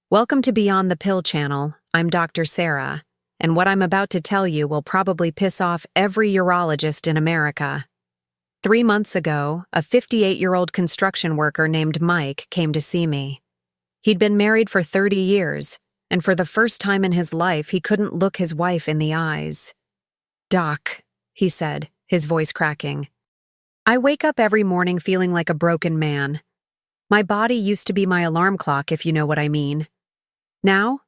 Welcome to Beyond the Pill channel. I'm Dr. Sarah, and what I'm about to tell you will probably piss off every urologist in America. 3 months ago, a 58-year-old construction worker named Mike came to see me. He'd been married for 30 years, and for the first time in his life, he couldn't look his wife in the eyes. "Doc," he said, his voice cracking. "I wake up every morning feeling like a broken man. My body used to be my alarm clock, if you know what I mean. Now?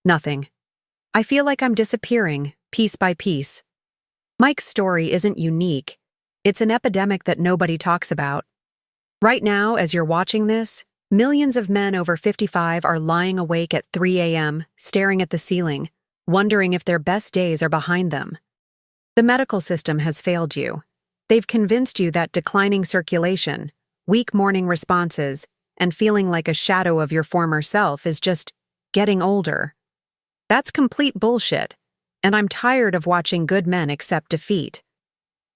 Nothing. I feel like I'm disappearing, piece by piece." Mike's story isn't unique. It's an epidemic that nobody talks about. Right now, as you're watching this, millions of men over 55 are lying awake at 3 a.m., staring at the ceiling, wondering if their best days are behind them. The medical system has failed you. They've convinced you that declining circulation, weak morning responses, and feeling like a shadow of your former self is just getting older. That's complete bullshit, and I'm tired of watching good men accept defeat.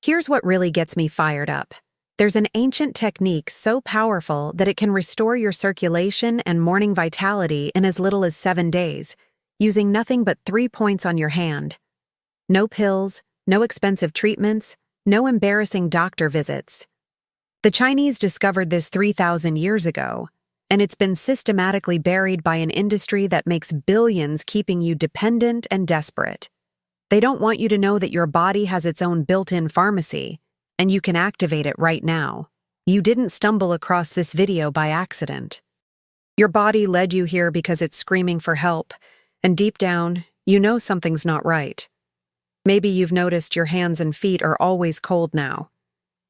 Here's what really gets me fired up. There's an ancient technique so powerful that it can restore your circulation and morning vitality in as little as 7 days, using nothing but 3 points on your hand. No pills, no expensive treatments, no embarrassing doctor visits. The Chinese discovered this 3,000 years ago, and it's been systematically buried by an industry that makes billions, keeping you dependent and desperate. They don't want you to know that your body has its own built-in pharmacy, and you can activate it right now. You didn't stumble across this video by accident. Your body led you here because it's screaming for help, and deep down, you know something's not right. Maybe you've noticed your hands and feet are always cold now.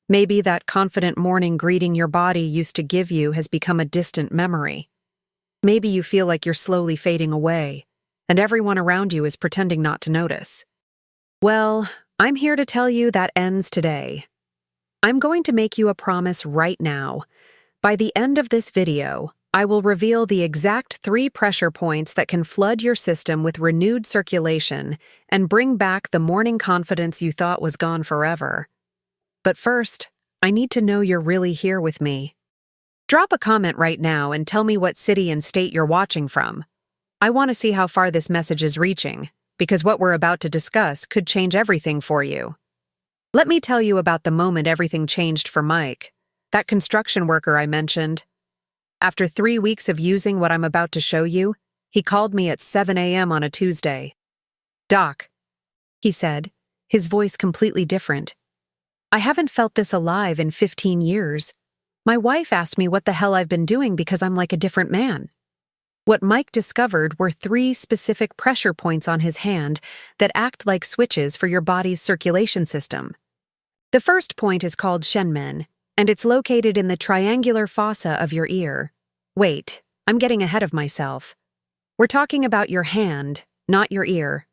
Maybe that confident morning greeting your body used to give you has become a distant memory. Maybe you feel like you're slowly fading away, and everyone around you is pretending not to notice. Well, I'm here to tell you that ends today. I'm going to make you a promise right now. By the end of this video, I will reveal the exact 3 pressure points that can flood your system with renewed circulation and bring back the morning confidence you thought was gone forever. But first, I need to know you're really here with me. Drop a comment right now and tell me what city and state you're watching from. I want to see how far this message is reaching, because what we're about to discuss could change everything for you. Let me tell you about the moment everything changed for Mike, that construction worker I mentioned. After 3 weeks of using what I'm about to show you, he called me at 7 a.m. on a Tuesday. "Doc," he said, his voice completely different. "I haven't felt this alive in 15 years. My wife asked me what the hell I've been doing because I'm like a different man." What Mike discovered were 3 specific pressure points on his hand that act like switches for your body's circulation system. The first point is called Shenmen, and it's located in the triangular fossa of your ear. Wait, I'm getting ahead of myself. We're talking about your hand, not your ear.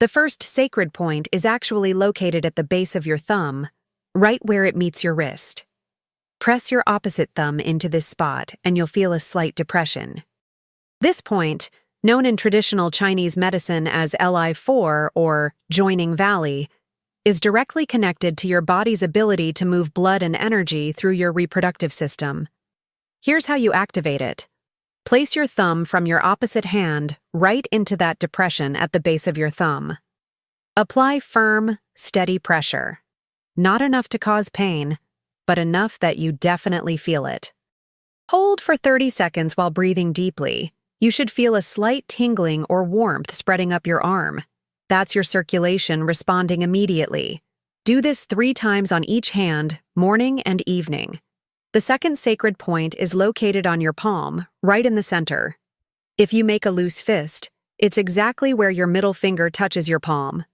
The first sacred point is actually located at the base of your thumb, right where it meets your wrist. Press your opposite thumb into this spot and you'll feel a slight depression. This point, known in traditional Chinese medicine as Li4 or joining valley, is directly connected to your body's ability to move blood and energy through your reproductive system. Here's how you activate it. Place your thumb from your opposite hand right into that depression at the base of your thumb. Apply firm, steady pressure. Not enough to cause pain, but enough that you definitely feel it. Hold for 30 seconds while breathing deeply. You should feel a slight tingling or warmth spreading up your arm. That's your circulation responding immediately. Do this 3 times on each hand, morning and evening. The second sacred point is located on your palm, right in the center. If you make a loose fist, it's exactly where your middle finger touches your palm.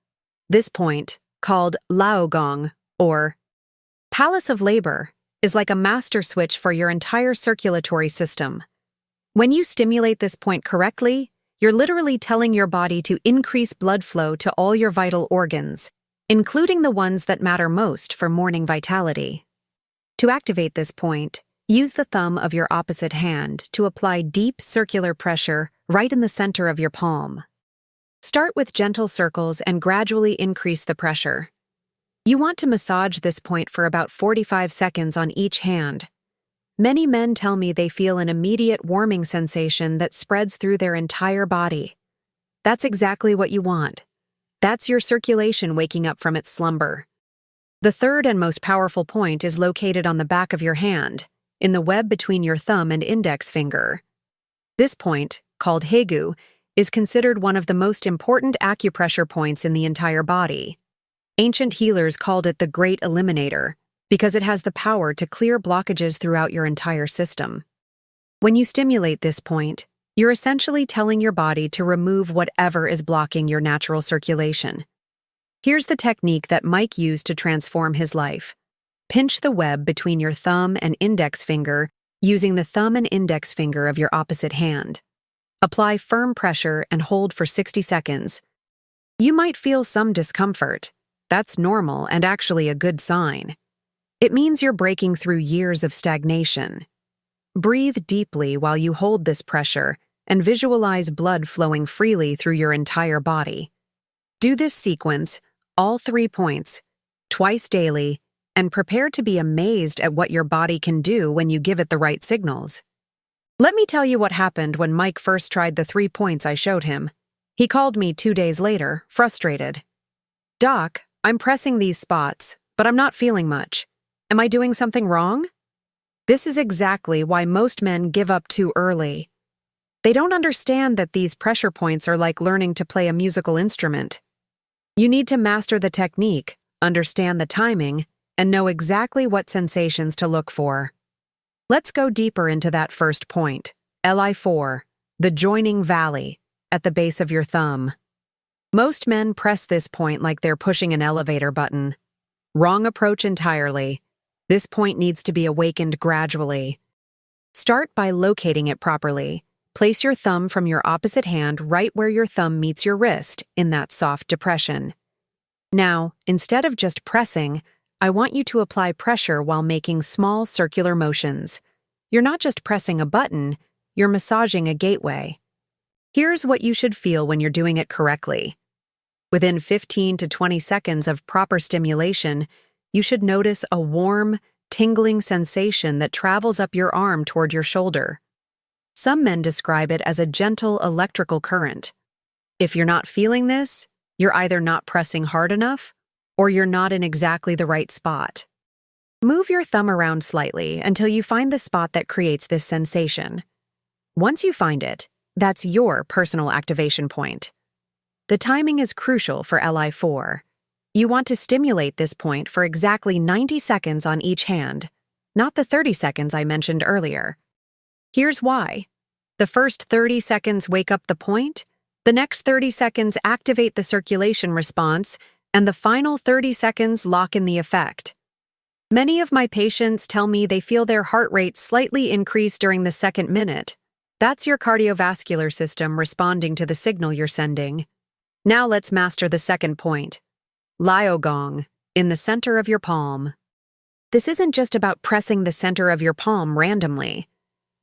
This point, called Laogong, or Palace of Labor, is like a master switch for your entire circulatory system. When you stimulate this point correctly, you're literally telling your body to increase blood flow to all your vital organs, including the ones that matter most for morning vitality. To activate this point, use the thumb of your opposite hand to apply deep circular pressure right in the center of your palm. Start with gentle circles and gradually increase the pressure. You want to massage this point for about 45 seconds on each hand. Many men tell me they feel an immediate warming sensation that spreads through their entire body. That's exactly what you want. That's your circulation waking up from its slumber. The third and most powerful point is located on the back of your hand, in the web between your thumb and index finger. This point, called Haegu, is considered one of the most important acupressure points in the entire body. Ancient healers called it the Great Eliminator because it has the power to clear blockages throughout your entire system. When you stimulate this point, you're essentially telling your body to remove whatever is blocking your natural circulation. Here's the technique that Mike used to transform his life. Pinch the web between your thumb and index finger using the thumb and index finger of your opposite hand. Apply firm pressure and hold for 60 seconds. You might feel some discomfort. That's normal and actually a good sign. It means you're breaking through years of stagnation. Breathe deeply while you hold this pressure and visualize blood flowing freely through your entire body. Do this sequence, all 3 points, twice daily, and prepare to be amazed at what your body can do when you give it the right signals. Let me tell you what happened when Mike first tried the 3 points I showed him. He called me 2 days later, frustrated. "Doc, I'm pressing these spots, but I'm not feeling much. Am I doing something wrong?" This is exactly why most men give up too early. They don't understand that these pressure points are like learning to play a musical instrument. You need to master the technique, understand the timing, and know exactly what sensations to look for. Let's go deeper into that first point, Li4, the joining valley, at the base of your thumb. Most men press this point like they're pushing an elevator button. Wrong approach entirely. This point needs to be awakened gradually. Start by locating it properly. Place your thumb from your opposite hand right where your thumb meets your wrist, in that soft depression. Now, instead of just pressing, I want you to apply pressure while making small circular motions. You're not just pressing a button, you're massaging a gateway. Here's what you should feel when you're doing it correctly. Within 15 to 20 seconds of proper stimulation, you should notice a warm, tingling sensation that travels up your arm toward your shoulder. Some men describe it as a gentle electrical current. If you're not feeling this, you're either not pressing hard enough or you're not in exactly the right spot. Move your thumb around slightly until you find the spot that creates this sensation. Once you find it, that's your personal activation point. The timing is crucial for Li4. You want to stimulate this point for exactly 90 seconds on each hand, not the 30 seconds I mentioned earlier. Here's why. The first 30 seconds wake up the point, the next 30 seconds activate the circulation response, and the final 30 seconds lock in the effect. Many of my patients tell me they feel their heart rate slightly increase during the second minute. That's your cardiovascular system responding to the signal you're sending. Now let's master the second point. Liogong, in the center of your palm. This isn't just about pressing the center of your palm randomly.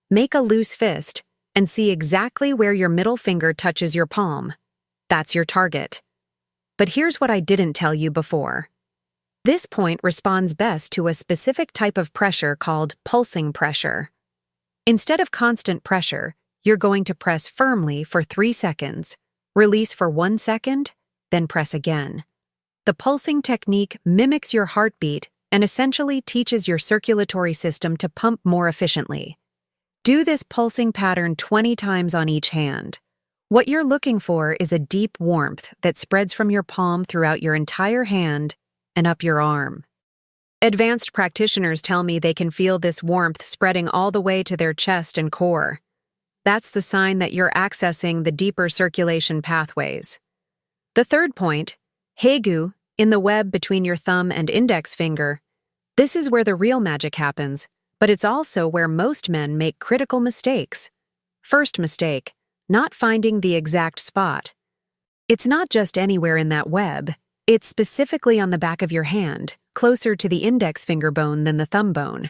Make a loose fist and see exactly where your middle finger touches your palm. That's your target. But here's what I didn't tell you before. This point responds best to a specific type of pressure called pulsing pressure. Instead of constant pressure, you're going to press firmly for 3 seconds, release for 1 second, then press again. The pulsing technique mimics your heartbeat and essentially teaches your circulatory system to pump more efficiently. Do this pulsing pattern 20 times on each hand. What you're looking for is a deep warmth that spreads from your palm throughout your entire hand and up your arm. Advanced practitioners tell me they can feel this warmth spreading all the way to their chest and core. That's the sign that you're accessing the deeper circulation pathways. The third point, Haegu, in the web between your thumb and index finger. This is where the real magic happens, but it's also where most men make critical mistakes. First mistake, not finding the exact spot. It's not just anywhere in that web, it's specifically on the back of your hand, closer to the index finger bone than the thumb bone.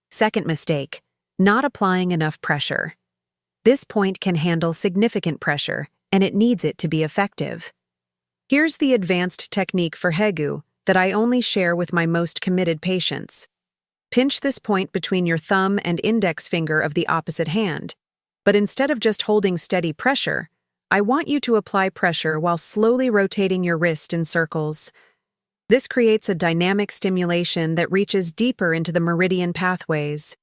Second mistake, not applying enough pressure. This point can handle significant pressure, and it needs it to be effective. Here's the advanced technique for Haegu that I only share with my most committed patients. Pinch this point between your thumb and index finger of the opposite hand. But instead of just holding steady pressure, I want you to apply pressure while slowly rotating your wrist in circles. This creates a dynamic stimulation that reaches deeper into the meridian pathways.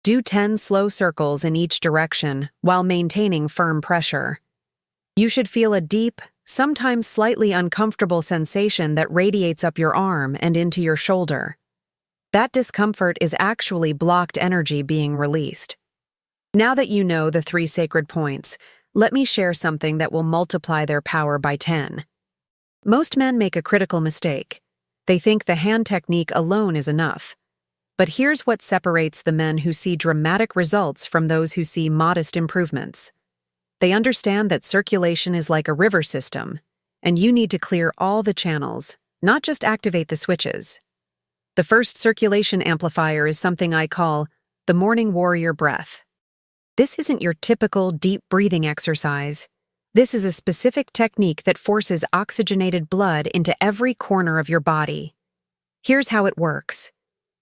Do 10 slow circles in each direction while maintaining firm pressure. You should feel a deep, sometimes slightly uncomfortable sensation that radiates up your arm and into your shoulder. That discomfort is actually blocked energy being released. Now that you know the 3 sacred points, let me share something that will multiply their power by 10. Most men make a critical mistake. They think the hand technique alone is enough. But here's what separates the men who see dramatic results from those who see modest improvements. They understand that circulation is like a river system, and you need to clear all the channels, not just activate the switches. The first circulation amplifier is something I call the morning warrior breath. This isn't your typical deep breathing exercise. This is a specific technique that forces oxygenated blood into every corner of your body. Here's how it works.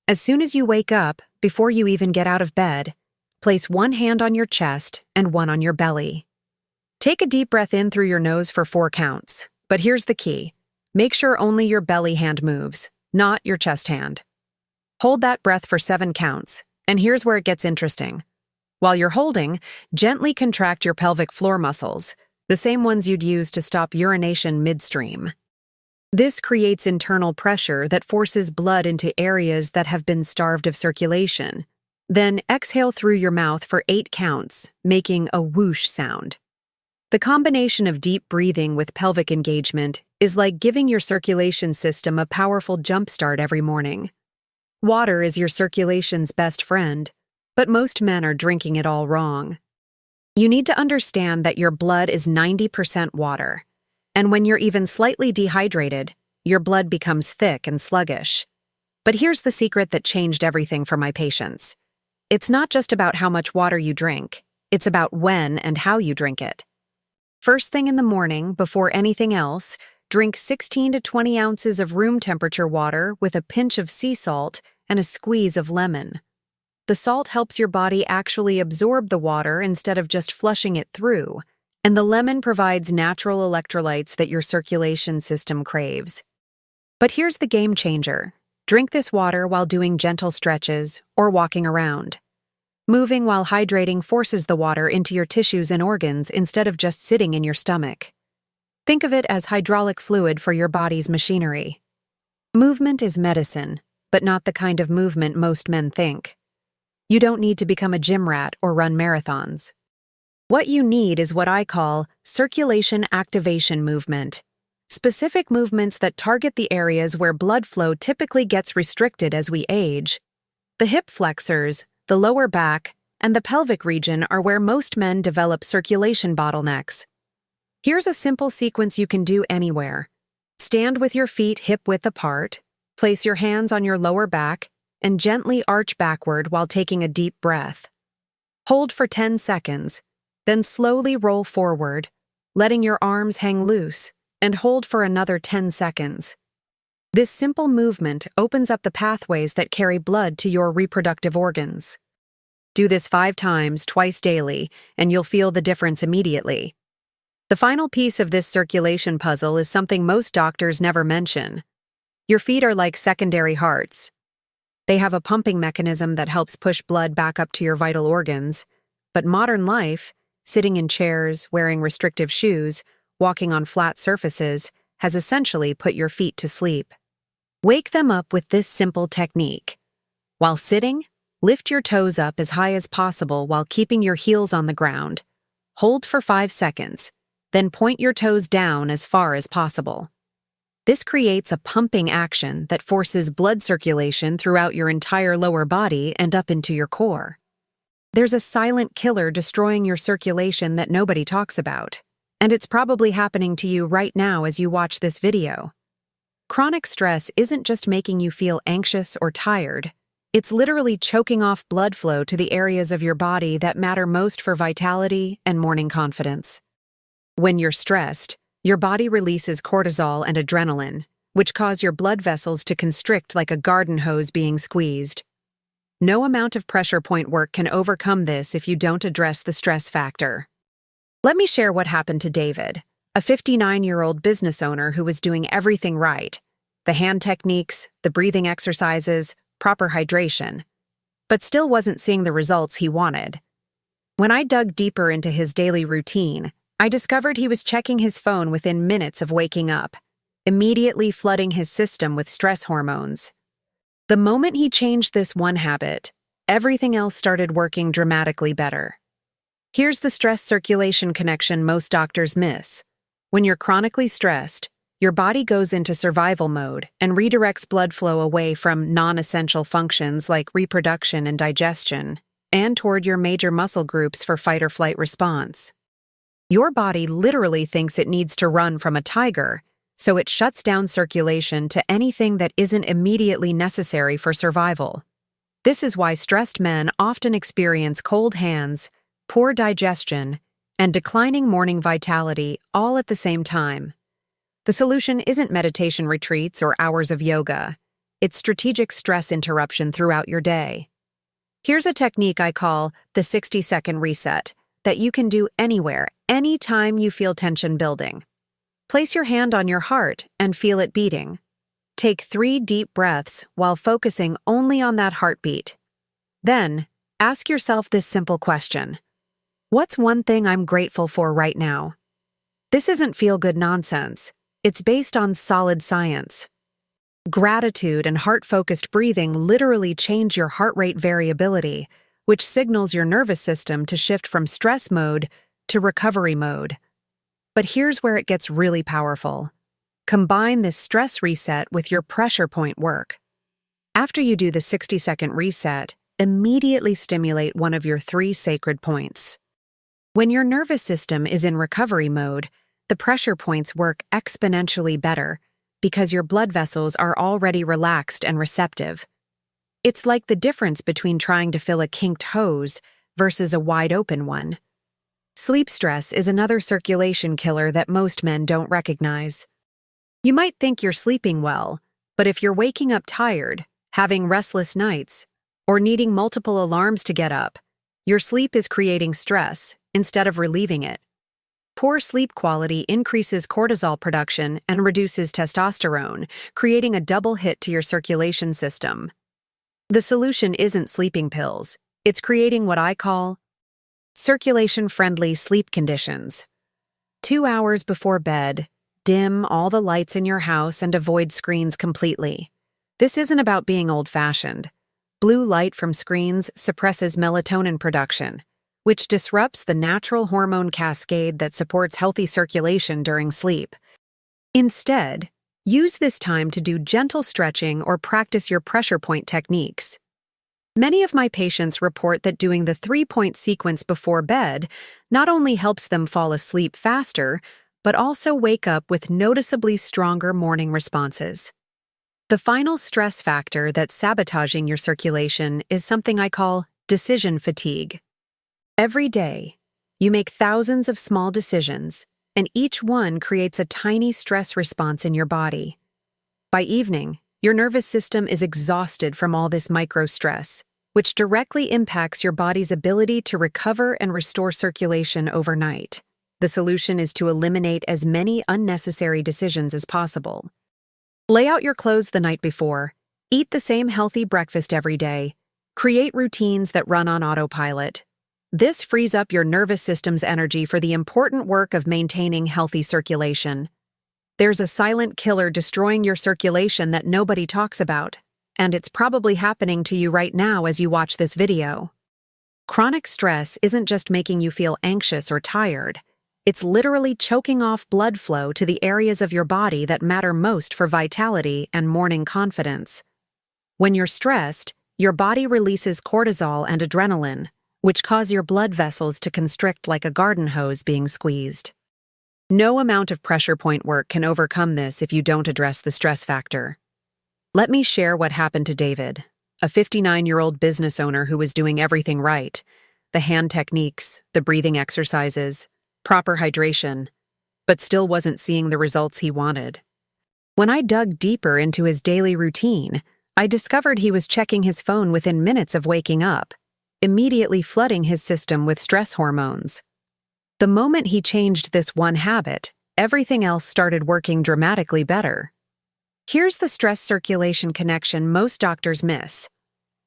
As soon as you wake up, before you even get out of bed, place one hand on your chest and one on your belly. Take a deep breath in through your nose for 4 counts. But here's the key. Make sure only your belly hand moves, not your chest hand. Hold that breath for 7 counts, and here's where it gets interesting. While you're holding, gently contract your pelvic floor muscles, the same ones you'd use to stop urination midstream. This creates internal pressure that forces blood into areas that have been starved of circulation. Then exhale through your mouth for 8 counts, making a whoosh sound. The combination of deep breathing with pelvic engagement is like giving your circulation system a powerful jumpstart every morning. Water is your circulation's best friend, but most men are drinking it all wrong. You need to understand that your blood is 90% water, and when you're even slightly dehydrated, your blood becomes thick and sluggish. But here's the secret that changed everything for my patients. It's not just about how much water you drink, it's about when and how you drink it. First thing in the morning, before anything else, drink 16 to 20 ounces of room temperature water with a pinch of sea salt and a squeeze of lemon. The salt helps your body actually absorb the water instead of just flushing it through, and the lemon provides natural electrolytes that your circulation system craves. But here's the game changer. Drink this water while doing gentle stretches or walking around. Moving while hydrating forces the water into your tissues and organs instead of just sitting in your stomach. Think of it as hydraulic fluid for your body's machinery. Movement is medicine, but not the kind of movement most men think. You don't need to become a gym rat or run marathons. What you need is what I call circulation activation movement. Specific movements that target the areas where blood flow typically gets restricted as we age. The hip flexors, the lower back, and the pelvic region are where most men develop circulation bottlenecks. Here's a simple sequence you can do anywhere. Stand with your feet hip-width apart, place your hands on your lower back, and gently arch backward while taking a deep breath. Hold for 10 seconds, then slowly roll forward, letting your arms hang loose, and hold for another 10 seconds. This simple movement opens up the pathways that carry blood to your reproductive organs. Do this 5 times, twice daily, and you'll feel the difference immediately. The final piece of this circulation puzzle is something most doctors never mention. Your feet are like secondary hearts. They have a pumping mechanism that helps push blood back up to your vital organs, but modern life, sitting in chairs, wearing restrictive shoes, walking on flat surfaces, has essentially put your feet to sleep. Wake them up with this simple technique. While sitting, lift your toes up as high as possible while keeping your heels on the ground. Hold for 5 seconds, then point your toes down as far as possible. This creates a pumping action that forces blood circulation throughout your entire lower body and up into your core. There's a silent killer destroying your circulation that nobody talks about, and it's probably happening to you right now as you watch this video. Chronic stress isn't just making you feel anxious or tired, it's literally choking off blood flow to the areas of your body that matter most for vitality and morning confidence. When you're stressed, your body releases cortisol and adrenaline, which cause your blood vessels to constrict like a garden hose being squeezed. No amount of pressure point work can overcome this if you don't address the stress factor. Let me share what happened to David, a 59-year-old business owner who was doing everything right: the hand techniques, the breathing exercises, proper hydration, but still wasn't seeing the results he wanted. When I dug deeper into his daily routine, I discovered he was checking his phone within minutes of waking up, immediately flooding his system with stress hormones. The moment he changed this one habit, everything else started working dramatically better. Here's the stress-circulation connection most doctors miss. When you're chronically stressed, your body goes into survival mode and redirects blood flow away from non-essential functions like reproduction and digestion, and toward your major muscle groups for fight-or-flight response. Your body literally thinks it needs to run from a tiger, so it shuts down circulation to anything that isn't immediately necessary for survival. This is why stressed men often experience cold hands, poor digestion, and declining morning vitality all at the same time. The solution isn't meditation retreats or hours of yoga. It's strategic stress interruption throughout your day. Here's a technique I call the 60-second reset that you can do anywhere, anytime you feel tension building. Place your hand on your heart and feel it beating. Take 3 deep breaths while focusing only on that heartbeat. Then, ask yourself this simple question: what's one thing I'm grateful for right now? This isn't feel-good nonsense. It's based on solid science. Gratitude and heart-focused breathing literally change your heart rate variability, which signals your nervous system to shift from stress mode to recovery mode. But here's where it gets really powerful. Combine this stress reset with your pressure point work. After you do the 60-second reset, immediately stimulate one of your 3 sacred points. When your nervous system is in recovery mode, the pressure points work exponentially better because your blood vessels are already relaxed and receptive. It's like the difference between trying to fill a kinked hose versus a wide-open one. Sleep stress is another circulation killer that most men don't recognize. You might think you're sleeping well, but if you're waking up tired, having restless nights, or needing multiple alarms to get up, your sleep is creating stress instead of relieving it. Poor sleep quality increases cortisol production and reduces testosterone, creating a double hit to your circulation system. The solution isn't sleeping pills. It's creating what I call circulation-friendly sleep conditions. 2 hours before bed, dim all the lights in your house and avoid screens completely. This isn't about being old-fashioned. Blue light from screens suppresses melatonin production, which disrupts the natural hormone cascade that supports healthy circulation during sleep. Instead, use this time to do gentle stretching or practice your pressure point techniques. Many of my patients report that doing the 3-point sequence before bed not only helps them fall asleep faster, but also wake up with noticeably stronger morning responses. The final stress factor that's sabotaging your circulation is something I call decision fatigue. Every day, you make thousands of small decisions, and each one creates a tiny stress response in your body. By evening, your nervous system is exhausted from all this micro-stress, which directly impacts your body's ability to recover and restore circulation overnight. The solution is to eliminate as many unnecessary decisions as possible. Lay out your clothes the night before, eat the same healthy breakfast every day, create routines that run on autopilot. This frees up your nervous system's energy for the important work of maintaining healthy circulation. There's a silent killer destroying your circulation that nobody talks about, and it's probably happening to you right now as you watch this video. Chronic stress isn't just making you feel anxious or tired. It's literally choking off blood flow to the areas of your body that matter most for vitality and morning confidence. When you're stressed, your body releases cortisol and adrenaline, which cause your blood vessels to constrict like a garden hose being squeezed. No amount of pressure point work can overcome this if you don't address the stress factor. Let me share what happened to David, a 59-year-old business owner who was doing everything right: the hand techniques, the breathing exercises, proper hydration, but still wasn't seeing the results he wanted. When I dug deeper into his daily routine, I discovered he was checking his phone within minutes of waking up, immediately flooding his system with stress hormones. The moment he changed this one habit, everything else started working dramatically better. Here's the stress circulation connection most doctors miss.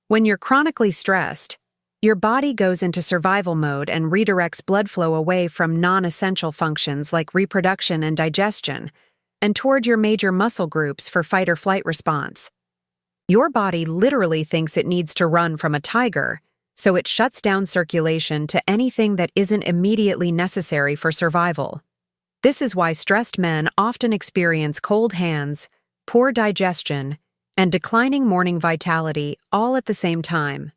When you're chronically stressed, your body goes into survival mode and redirects blood flow away from non-essential functions like reproduction and digestion, and toward your major muscle groups for fight or flight response. Your body literally thinks it needs to run from a tiger, so it shuts down circulation to anything that isn't immediately necessary for survival. This is why stressed men often experience cold hands, poor digestion, and declining morning vitality all at the same time.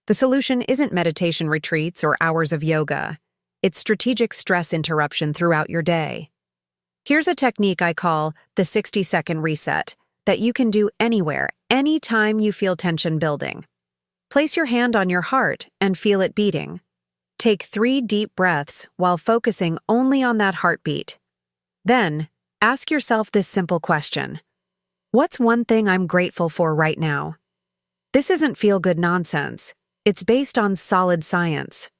The solution isn't meditation retreats or hours of yoga. It's strategic stress interruption throughout your day. Here's a technique I call the 60-second reset that you can do anywhere, anytime you feel tension building. Place your hand on your heart and feel it beating. Take 3 deep breaths while focusing only on that heartbeat. Then, ask yourself this simple question. What's one thing I'm grateful for right now? This isn't feel-good nonsense. It's based on solid science.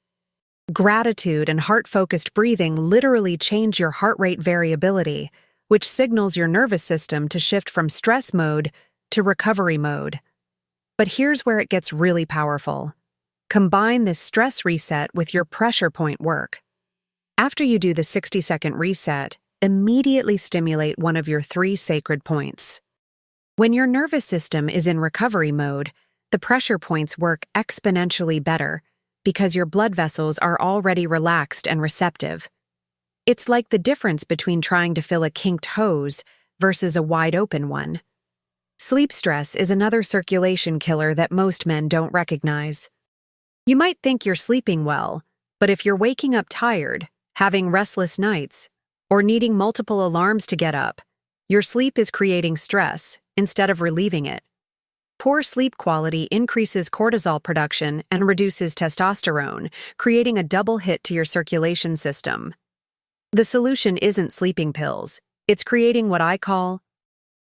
Gratitude and heart-focused breathing literally change your heart rate variability, which signals your nervous system to shift from stress mode to recovery mode. But here's where it gets really powerful. Combine this stress reset with your pressure point work. After you do the 60-second reset, immediately stimulate one of your 3 sacred points. When your nervous system is in recovery mode, the pressure points work exponentially better because your blood vessels are already relaxed and receptive. It's like the difference between trying to fill a kinked hose versus a wide-open one. Sleep stress is another circulation killer that most men don't recognize. You might think you're sleeping well, but if you're waking up tired, having restless nights, or needing multiple alarms to get up, your sleep is creating stress instead of relieving it. Poor sleep quality increases cortisol production and reduces testosterone, creating a double hit to your circulation system. The solution isn't sleeping pills. It's creating what I call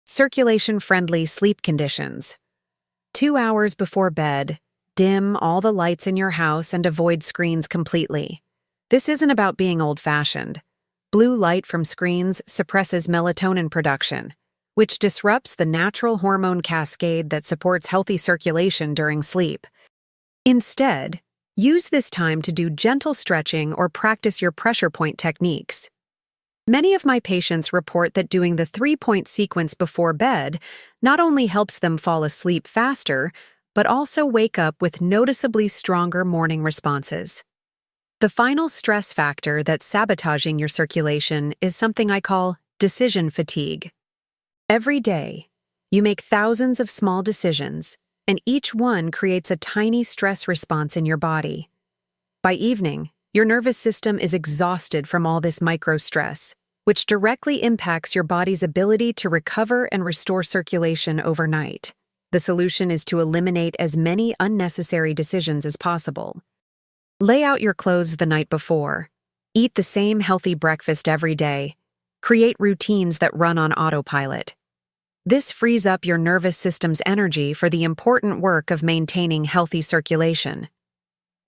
circulation-friendly sleep conditions. 2 hours before bed, dim all the lights in your house and avoid screens completely. This isn't about being old-fashioned. Blue light from screens suppresses melatonin production, which disrupts the natural hormone cascade that supports healthy circulation during sleep. Instead, use this time to do gentle stretching or practice your pressure point techniques. Many of my patients report that doing the 3-point sequence before bed not only helps them fall asleep faster, but also wake up with noticeably stronger morning responses. The final stress factor that's sabotaging your circulation is something I call decision fatigue. Every day, you make thousands of small decisions, and each one creates a tiny stress response in your body. By evening, your nervous system is exhausted from all this micro-stress, which directly impacts your body's ability to recover and restore circulation overnight. The solution is to eliminate as many unnecessary decisions as possible. Lay out your clothes the night before. Eat the same healthy breakfast every day. Create routines that run on autopilot. This frees up your nervous system's energy for the important work of maintaining healthy circulation.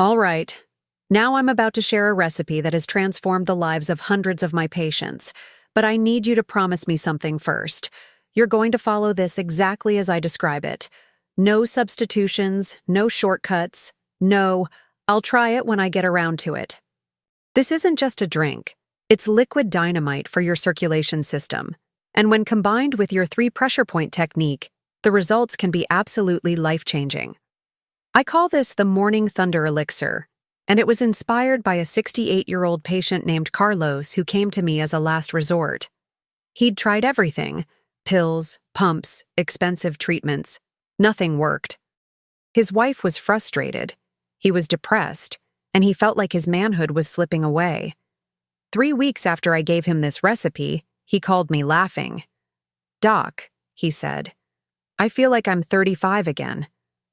All right, now I'm about to share a recipe that has transformed the lives of hundreds of my patients, but I need you to promise me something first. You're going to follow this exactly as I describe it. No substitutions, no shortcuts, no, I'll try it when I get around to it. This isn't just a drink. It's liquid dynamite for your circulation system. And when combined with your 3 pressure point technique, the results can be absolutely life-changing. I call this the Morning Thunder Elixir, and it was inspired by a 68-year-old patient named Carlos who came to me as a last resort. He'd tried everything: pills, pumps, expensive treatments. Nothing worked. His wife was frustrated. He was depressed, and he felt like his manhood was slipping away. 3 weeks after I gave him this recipe, he called me laughing. "Doc," he said, "I feel like I'm 35 again.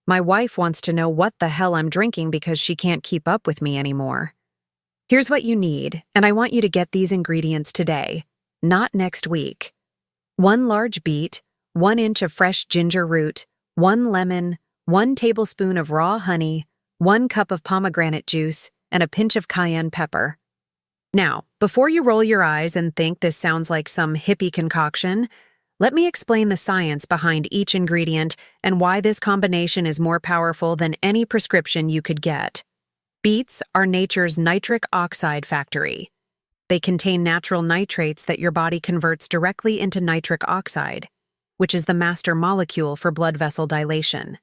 My wife wants to know what the hell I'm drinking because she can't keep up with me anymore. Here's what you need, and I want you to get these ingredients today, not next week. 1 large beet, 1 inch of fresh ginger root, 1 lemon, 1 tablespoon of raw honey, 1 cup of pomegranate juice, and a pinch of cayenne pepper. Now, before you roll your eyes and think this sounds like some hippie concoction, let me explain the science behind each ingredient and why this combination is more powerful than any prescription you could get. Beets are nature's nitric oxide factory. They contain natural nitrates that your body converts directly into nitric oxide, which is the master molecule for blood vessel dilation.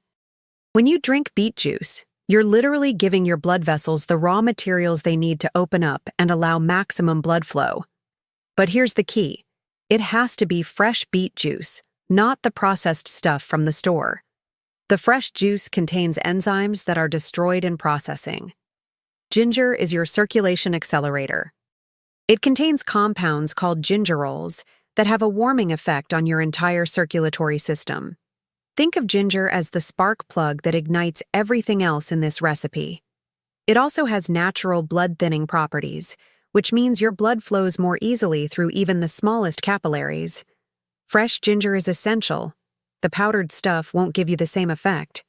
When you drink beet juice, you're literally giving your blood vessels the raw materials they need to open up and allow maximum blood flow. But here's the key. It has to be fresh beet juice, not the processed stuff from the store. The fresh juice contains enzymes that are destroyed in processing. Ginger is your circulation accelerator. It contains compounds called gingerols that have a warming effect on your entire circulatory system. Think of ginger as the spark plug that ignites everything else in this recipe. It also has natural blood-thinning properties, which means your blood flows more easily through even the smallest capillaries. Fresh ginger is essential. The powdered stuff won't give you the same effect.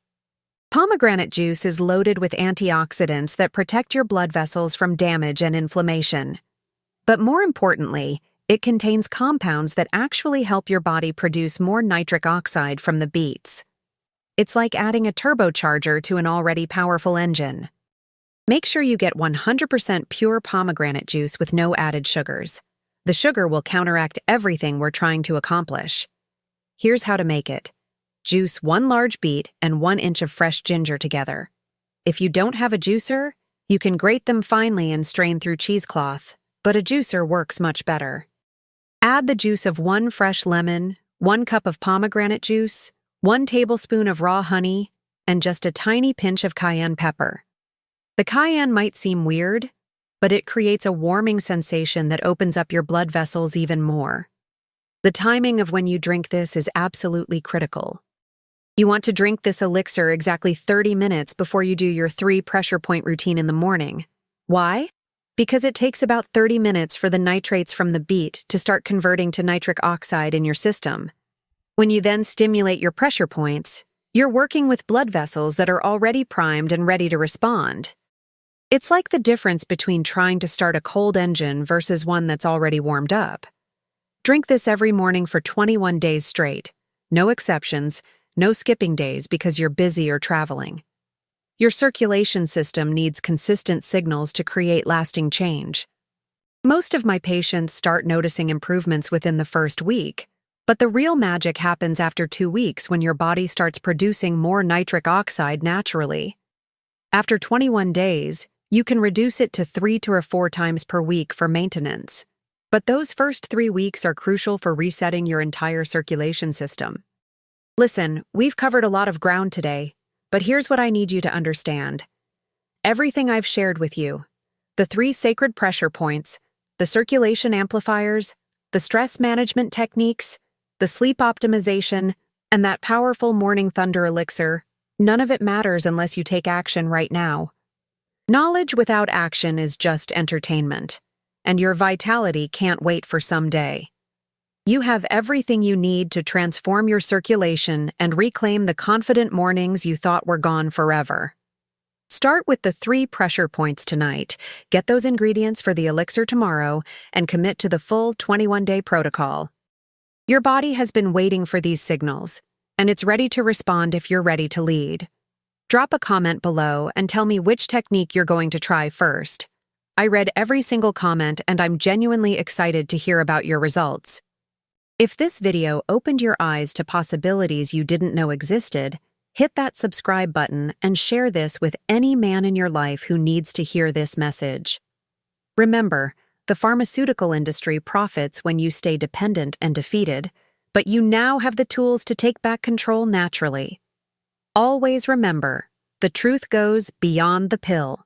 Pomegranate juice is loaded with antioxidants that protect your blood vessels from damage and inflammation. But more importantly, it contains compounds that actually help your body produce more nitric oxide from the beets. It's like adding a turbocharger to an already powerful engine. Make sure you get 100% pure pomegranate juice with no added sugars. The sugar will counteract everything we're trying to accomplish. Here's how to make it. Juice 1 large beet and 1 inch of fresh ginger together. If you don't have a juicer, you can grate them finely and strain through cheesecloth, but a juicer works much better. Add the juice of 1 fresh lemon, 1 cup of pomegranate juice, 1 tablespoon of raw honey, and just a tiny pinch of cayenne pepper. The cayenne might seem weird, but it creates a warming sensation that opens up your blood vessels even more. The timing of when you drink this is absolutely critical. You want to drink this elixir exactly 30 minutes before you do your 3 pressure point routine in the morning. Why? Because it takes about 30 minutes for the nitrates from the beet to start converting to nitric oxide in your system. When you then stimulate your pressure points, you're working with blood vessels that are already primed and ready to respond. It's like the difference between trying to start a cold engine versus one that's already warmed up. Drink this every morning for 21 days straight. No exceptions, no skipping days because you're busy or traveling. Your circulation system needs consistent signals to create lasting change. Most of my patients start noticing improvements within the first week, but the real magic happens after 2 weeks when your body starts producing more nitric oxide naturally. After 21 days, you can reduce it to 3 to 4 times per week for maintenance. But those first 3 weeks are crucial for resetting your entire circulation system. Listen, we've covered a lot of ground today, but here's what I need you to understand. Everything I've shared with you, the 3 sacred pressure points, the circulation amplifiers, the stress management techniques, the sleep optimization, and that powerful morning Thunder Elixir, none of it matters unless you take action right now. Knowledge without action is just entertainment, and your vitality can't wait for someday. You have everything you need to transform your circulation and reclaim the confident mornings you thought were gone forever. Start with the 3 pressure points tonight, get those ingredients for the elixir tomorrow, and commit to the full 21-day protocol. Your body has been waiting for these signals, and it's ready to respond if you're ready to lead. Drop a comment below and tell me which technique you're going to try first. I read every single comment and I'm genuinely excited to hear about your results. If this video opened your eyes to possibilities you didn't know existed, hit that subscribe button and share this with any man in your life who needs to hear this message. Remember, the pharmaceutical industry profits when you stay dependent and defeated, but you now have the tools to take back control naturally. Always remember, the truth goes beyond the pill.